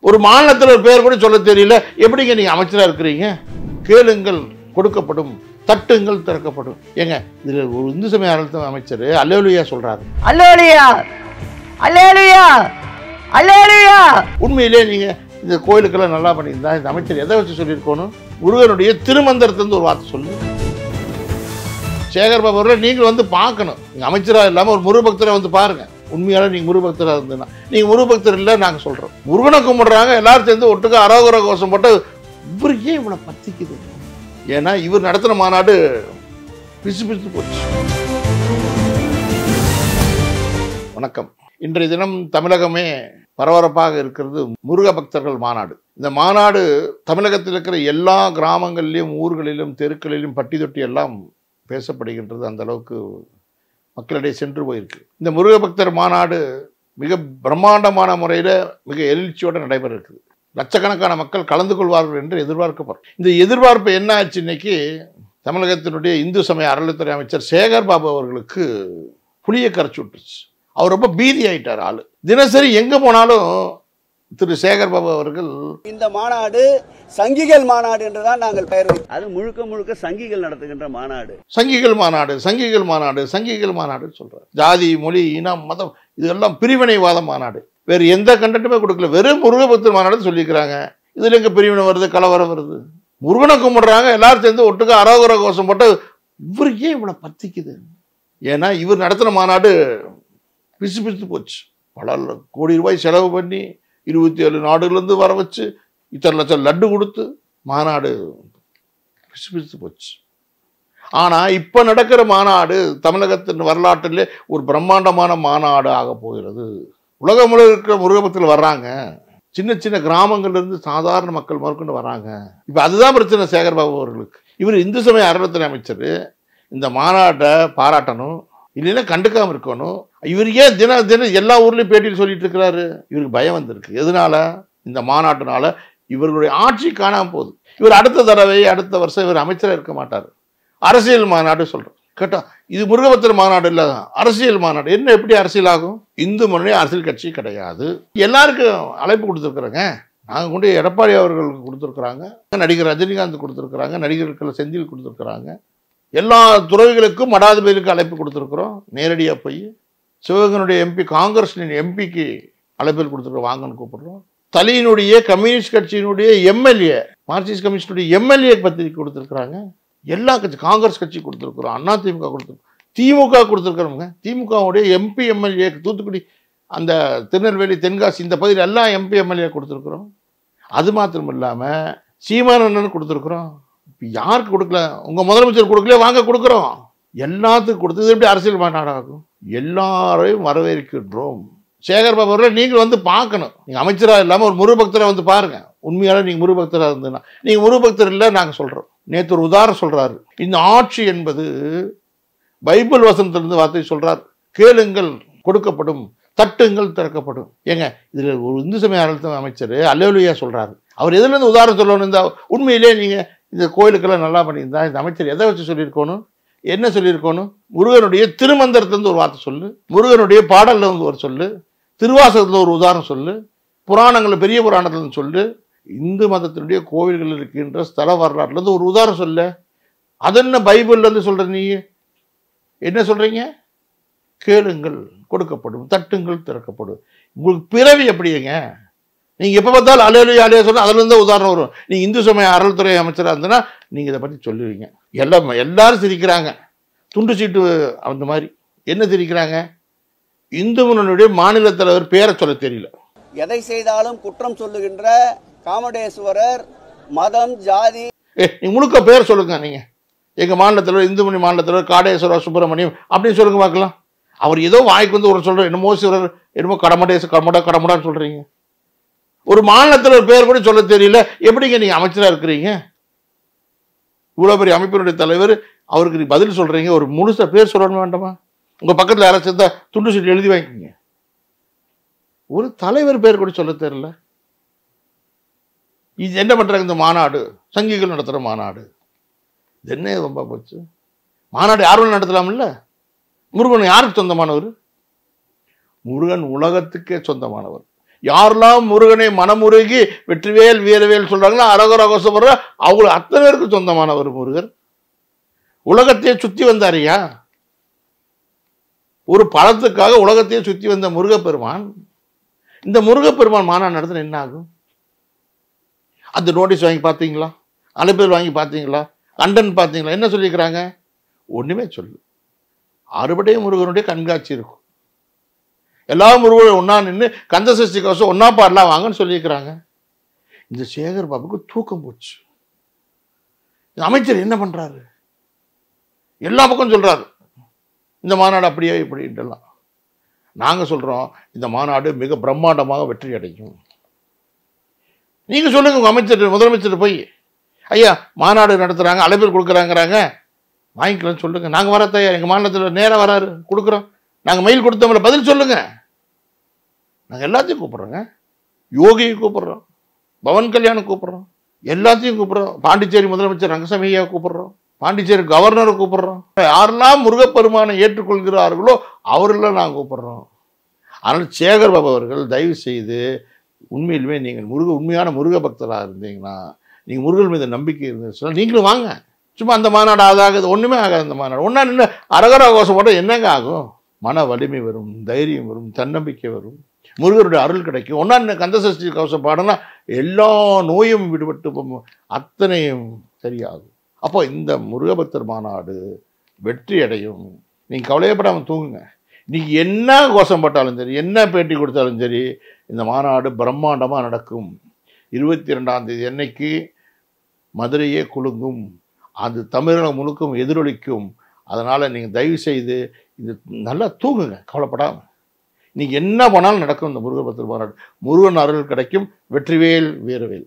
ஒரு மாநிலத்தில் ஒரு பேர் கூட சொல்ல தெரியல, எப்படிங்க நீங்க அமைச்சரா இருக்கிறீங்க? கேளுங்கள் கொடுக்கப்படும், தட்டுங்கள் திறக்கப்படும். ஏங்க இதுல ஒரு இந்து சமய அறநிலையத்துறை அமைச்சர் அல்லேலூயா சொல்றாரு. அல்லேலூயா அல்லேலூயா அல்லேலூயா. உண்மையிலே நீங்க இந்த கோயிலுக்கெல்லாம் நல்லா பண்ணியிருந்தா இந்த அமைச்சர் எதை வச்சு சொல்லியிருக்கணும்? முருகனுடைய திருமந்திரத்திலிருந்து ஒரு வார்த்தை சொல்லு. சேகர் பாபு அவர்கள் நீங்கள் வந்து பார்க்கணும். நீங்கள் அமைச்சராக இல்லாமல் ஒரு முருகபக்தரை வந்து பாருங்க. உண்மையால நீங்கள் முருகபக்தராக இருந்ததுன்னா, நீங்கள் முருகபக்தர் இல்லை நாங்கள் சொல்கிறோம். முருகனை கும்பிடுறாங்க, எல்லாரும் சேர்ந்து ஒட்டுக்க அரோகர கோஷம் போட்டு இவர் ஏன் இவ்வளோ பத்திக்குது? ஏன்னா இவர் நடத்தின மாநாடு பிசு பிசு போச்சு. வணக்கம். இன்றைய தினம் தமிழகமே பரபரப்பாக இருக்கிறது முருக பக்தர்கள் மாநாடு. இந்த மாநாடு தமிழகத்தில் இருக்கிற எல்லா கிராமங்களிலும், ஊர்களிலும், தெருக்களிலும் பட்டி தொட்டி எல்லாம் பேசப்படுகின்றது. அந்த அளவுக்கு மக்களிடையே சென்று போயிருக்கு. இந்த முருக பக்தர் மாநாடு மிக பிரம்மாண்டமான முறையில் மிக எழுச்சியோடு நடைபெற இருக்குது. லட்சக்கணக்கான மக்கள் கலந்து கொள்வார்கள் என்று எதிர்பார்க்கப்படும். இந்த எதிர்பார்ப்பு என்ன ஆச்சு? இன்னைக்கு தமிழகத்தினுடைய இந்து சமய அறநிலையத்துறை அமைச்சர் சேகர் பாபு அவர்களுக்கு புளியை கரைச்சி விட்டுருச்சு. அவர் ரொம்ப பீதி ஆயிட்டார் ஆளு. தினசரி எங்க போனாலும் திரு சேகர் பாபு அவர்கள் இந்த மாநாடு சங்கிகள் மாநாடு என்றுதான் நாங்கள் பெயர் வைத்தோம். அது முழுக்க முழுக்க சங்கிகள் நடத்துகின்ற மாநாடு. சங்கிகள் மாநாடு, சங்கிகள் மாநாடு, சங்கிகள் மாநாடு சொல்றாரு. ஜாதி, மொழி, இனம், மதம் இதெல்லாம் பிரிவினைவாத மாநாடு. வேறு எந்த கண்டென்ட்டுமே கொடுக்கல. வெறும் முருகபக்தர் மாநாடு சொல்லிக்கிறாங்க. இதுல எங்க பிரிவினை வருது, கலவரம் வருது? முருகனை கும்பிடுறாங்க, எல்லாரும் சேர்ந்து ஒட்டுக்க அரோகர கோஷம் போட்டு இவர் ஏன் இவ்வளவு பத்திக்குது? ஏன்னா இவர் நடத்தின மாநாடு பிசு பிசு போச்சு. பல கோடி ரூபாய் செலவு பண்ணி 27 நாடுகளிலிருந்து வர வச்சு இத்தனை லட்சம் லட்டு கொடுத்து மாநாடு பிசு பிசு போச்சு. ஆனா இப்ப நடக்கிற மாநாடு தமிழகத்தின் வரலாற்றிலே ஒரு பிரம்மாண்டமான மாநாடு ஆக போகிறது. உலகம் முழுக்க இருக்கிற முருகபக்தர்கள் வர்றாங்க. சின்ன சின்ன கிராமங்கள்ல இருந்து சாதாரண மக்கள் முதற்கொண்டு வர்றாங்க. இப்ப அதுதான் பிரச்சனை சேகர் பாபு அவர்களுக்கு. இவர் இந்து சமய அறநிலையத்துறை அமைச்சர். இந்த மாநாட்டை பாராட்டணும், இல்லைன்னா கண்டுக்காம இருக்கணும். இவர் ஏன் தினம் எல்லா ஊர்லயும் பேட்டியில் சொல்லிட்டு இருக்கிறாரு? இவருக்கு பயம் வந்திருக்கு. எதனால? இந்த மாநாட்டுனால இவர்களுடைய ஆட்சி காணாம போகுது. இவர் அடுத்த தடவை அடுத்த வருஷம் இவர் அமைச்சராக இருக்க மாட்டார். அரசியல் மாநாடு சொல்றோம். கேட்டா இது முருகபக்தர் மாநாடு இல்ல, அரசியல் மாநாடு. என்ன எப்படி அரசியல் ஆகும்? இந்து முன்னணி அரசியல் கட்சி கிடையாது. எல்லாருக்கும் அழைப்பு கொடுத்துருக்குறாங்க. நாங்கள் கொண்டு எடப்பாடி அவர்களுக்கு கொடுத்துருக்குறாங்க, நடிகர் ரஜினிகாந்த் கொடுத்துருக்குறாங்க, நடிகர்கள் செந்தில் கொடுத்துருக்குறாங்க. எல்லா துறவிகளுக்கும் மடாதிபதிகளுக்கு அழைப்பு கொடுத்துருக்குறோம். நேரடியாக போய் சிவகங்கனுடைய எம்பி, காங்கிரஸ் எம்பிக்கு அழைப்பில் கொடுத்துருக்கோம், வாங்கன்னு கூப்பிடுறோம். தலையினுடைய கம்யூனிஸ்ட் கட்சியினுடைய எம்எல்ஏ, மார்க்சிஸ்ட் கம்யூனிஸ்டுடைய எம்எல்ஏ பத்திரிக்கை கொடுத்துருக்குறாங்க. எல்லா கட்சி, காங்கிரஸ் கட்சி கொடுத்துருக்குறோம், அண்ணா திமுக கொடுத்துருக்கோம், திமுக கொடுத்துருக்குறோங்க. திமுகவுடைய எம்பி எம்எல்ஏ தூத்துக்குடி, அந்த திருநெல்வேலி, தென்காசி இந்த பகுதியில் எல்லாம் எம்பி எம்எல்ஏ கொடுத்துருக்குறோம். அது மாத்திரம் இல்லாமல் சீமானன்னு கொடுத்துருக்குறோம். இப்போ யாருக்கு கொடுக்கல? உங்கள் முதலமைச்சர் கொடுக்கல, வாங்க கொடுக்குறோம். எல்லாத்துக்கும் கொடுத்தது எப்படி அரசியல் மாநாடாகும்? எல்லாரையும் வரவேற்கின்றோம். சேகர் பாபு அவர்கள் நீங்கள் வந்து பார்க்கணும். நீங்கள் அமைச்சராக இல்லாமல் ஒரு முருகபக்தரை வந்து பாருங்க. உண்மையால நீங்கள் முருகபக்தராக இருந்ததுன்னா, நீங்கள் முருகபக்தர் இல்லை நாங்கள் சொல்கிறோம். நேற்று ஒரு உதாரணம் சொல்கிறாரு. இந்த ஆட்சி என்பது பைபிள் வசனத்திலிருந்து வார்த்தை சொல்கிறார். கேளுங்கள் கொடுக்கப்படும், தட்டுங்கள் திறக்கப்படும். ஏங்க இதில் ஒரு இந்து சமய அறநிலையத்துறை அமைச்சர் அல்லேலூயா சொல்கிறாரு. அவர் எதுலேருந்து உதாரணம் சொல்லணும்? இந்த உண்மையிலே நீங்கள் இந்த கோயிலுக்கெல்லாம் நல்லா பண்ணியிருந்தா இந்த அமைச்சர் எதை வச்சு சொல்லியிருக்கணும்? என்ன சொல்லியிருக்கணும்? முருகனுடைய திருமந்திரத்திலிருந்து ஒரு வார்த்தை சொல்லு, முருகனுடைய பாடல்ல இருந்து ஒரு சொல்லு, திருவாசகத்தில் ஒரு உதாரணம் சொல்லு, புராணங்கள் பெரிய புராணத்திலிருந்து சொல்லு, இந்து மதத்தினுடைய கோவில்கள் இருக்கின்ற ஸ்தல வரலாற்றுலேருந்து ஒரு உதாரணம் சொல்லு. அது என்ன பைபிள்லேருந்து சொல்கிற? நீ என்ன சொல்கிறீங்க? கேளுங்கள் கொடுக்கப்படும், தட்டுங்கள் திறக்கப்படும். உங்களுக்கு பிறவி எப்படிங்க? நீங்கள் எப்போ பார்த்தாலும் அல்லேலூயா அல்லேலூயா சொன்னால் அதுலேருந்து உதாரணம் வரும். நீங்கள் இந்து சமய அறநிலையத்துறை அமைச்சராக இருந்ததுன்னா நீங்கள் இதை பற்றி சொல்லுவீங்க. எல்லாரும் சிரிக்கிறாங்க. துண்டு சீட்டு அந்த மாதிரி என்ன சிரிக்கிறாங்க? இந்து முன்னணியுடைய மாநில தலைவர் பேரை சொல்ல தெரியல. எதை செய்தாலும் குற்றம் சொல்லுகின்ற காமடேஸ்வரர், மதம், ஜாதி. நீங்க முழுக்க பேர் சொல்லுங்க. நீங்க எங்க மாநில தலைவர், இந்து முன்னணி மாநில தலைவர் காடேஸ்வரர் சுப்பிரமணியம் அப்படின்னு சொல்லுங்க பார்க்கலாம். அவர் ஏதோ வாய்க்கு வந்து ஒரு சொல்ற, என்னமோ சிவரர், என்னமோ கடமுடான்னு சொல்றீங்க. ஒரு மாநிலத்தில் ஒரு பேர் கூட சொல்ல தெரியல, எப்படிங்க நீங்க அமைச்சராக இருக்கிறீங்க? இவ்வளோ பெரிய அமைப்பினுடைய தலைவர், அவருக்கு நீ பதில் சொல்றீங்க. ஒரு முழுசா பேர் சொல்லணும் வேண்டாமா? உங்க பக்கத்தில் யாராச்சும் இருந்தா துண்டு சீட்டு எழுதி வாங்கிக்கோங்க. ஒரு தலைவர் பேர் கூட சொல்ல தெரியல. இது என்ன பண்றாங்க? இந்த மாநாடு சங்கிகள் நடத்துற மாநாடு. இது என்ன ரொம்ப போச்சு? மாநாடு யாரும் நடத்தலாம்ல? முருகன் யாருக்கு சொந்தமானவர்? முருகன் உலகத்துக்கே சொந்தமானவர். யாரெல்லாம் முருகனை மனமுருகி வெற்றிவேல் வீரவேல் சொல்றாங்களோ, அரகர கோஷப்படுற அவங்கள அத்தனை பேருக்கு சொந்தமானவர் முருகர். உலகத்தையே சுத்தி வந்தாரியா, ஒரு பழத்துக்காக உலகத்தையே சுத்தி வந்த முருகப்பெருமான். இந்த முருகப்பெருமான் மாநாடு நடத்தின என்ன ஆகும்? அந்த நோட்டீஸ் வாங்கி பார்த்தீங்களா? அழைப்புதல் வாங்கி பார்த்தீங்களா? கண்டன் பார்த்தீங்களா? என்ன சொல்லியிருக்கிறாங்க? ஒண்ணுமே சொல்லு. அறுபடை முருகனுடைய கண்காட்சி இருக்கும். எல்லா முருகனும் ஒன்னா நின்று கந்த சஷ்டி கவசம் ஒன்னா பாடலாம் வாங்கன்னு சொல்லியிருக்கிறாங்க. இந்த சேகர் பாபுக்கு தூக்கம் போச்சு. அமைச்சர் என்ன பண்றாரு? எல்லா பக்கம் சொல்றாரு இந்த மாநாடு அப்படியே இப்படின்ட்டுலாம். நாங்க சொல்றோம் இந்த மாநாடு மிக பிரம்மாண்டமாக வெற்றி அடையும். நீங்க சொல்லுங்க உங்க அமைச்சர் முதலமைச்சர் போய், ஐயா மாநாடு நடத்துறாங்க, அழைப்பு கொடுக்குறாங்கிறாங்க, வாங்கிக்கலாம்னு சொல்லுங்க. நாங்க வர தயார். எங்க மாநிலத்தில் நேரம் வராரு, கொடுக்குறோம். நாங்க மெயில் கொடுத்தோம்ல, பதில் சொல்லுங்க. நாங்க எல்லாத்தையும் கூப்பிடுறோங்க. யோகியை கூப்பிடுறோம், பவன் கல்யாணம் கூப்பிடுறோம், எல்லாத்தையும் கூப்பிடுறோம். பாண்டிச்சேரி முதலமைச்சர் ரங்கசாமி ஐயா கூப்பிடுறோம், பாண்டிச்சேரி கவர்னரை கூப்பிடுறோம். யாரெல்லாம் முருகப்பெருமானை ஏற்றுக்கொள்கிறார்களோ அவரெல்லாம் நாங்கள் கூப்பிடுறோம். அதனால் சேகர் பாபு அவர்கள் தயவு செய்து உண்மையிலுமே நீங்கள் உண்மையான முருக பக்தராக இருந்தீங்கன்னா, நீங்கள் முருகன் மீது நம்பிக்கை இருந்துன்னு சொன்னால் நீங்களும் வாங்க. சும்மா அந்த மாநாடு ஆகாது, ஒன்றுமே ஆகாது. அந்த மாநாடு ஒன்றா நின்று அரகரா கோஷம் போட்டால் என்னங்க ஆகும்? மன வலிமை வரும், தைரியம் வரும், தன்னம்பிக்கை வரும், முருகருடைய அருள் கிடைக்கும். ஒன்றா நின்று கந்த சஷ்டி கவசம் பாடனா எல்லா நோயும் விடுபட்டு அத்தனையும் சரியாகும். அப்போ இந்த முருகபக்தர் மாநாடு வெற்றி அடையும். நீங்கள் கவலையப்படாமல் தூங்குங்க. நீங்கள் என்ன கோஷம் போட்டாலும் சரி, என்ன பேட்டி கொடுத்தாலும் சரி, இந்த மாநாடு பிரம்மாண்டமாக நடக்கும். 22ஆம் தேதி அன்னைக்கு மதுரையே குலுங்கும், அது தமிழகம் முழுக்கும் எதிரொலிக்கும். அதனால் நீங்கள் தயவு செய்து இது நல்லா தூங்குங்க, கவலைப்படாமல். நீங்கள் என்ன பண்ணாலும் நடக்கும் இந்த முருகபக்தர் மாநாடு. முருகன் அருள் கிடைக்கும். வெற்றிவேல் வீரவேல்.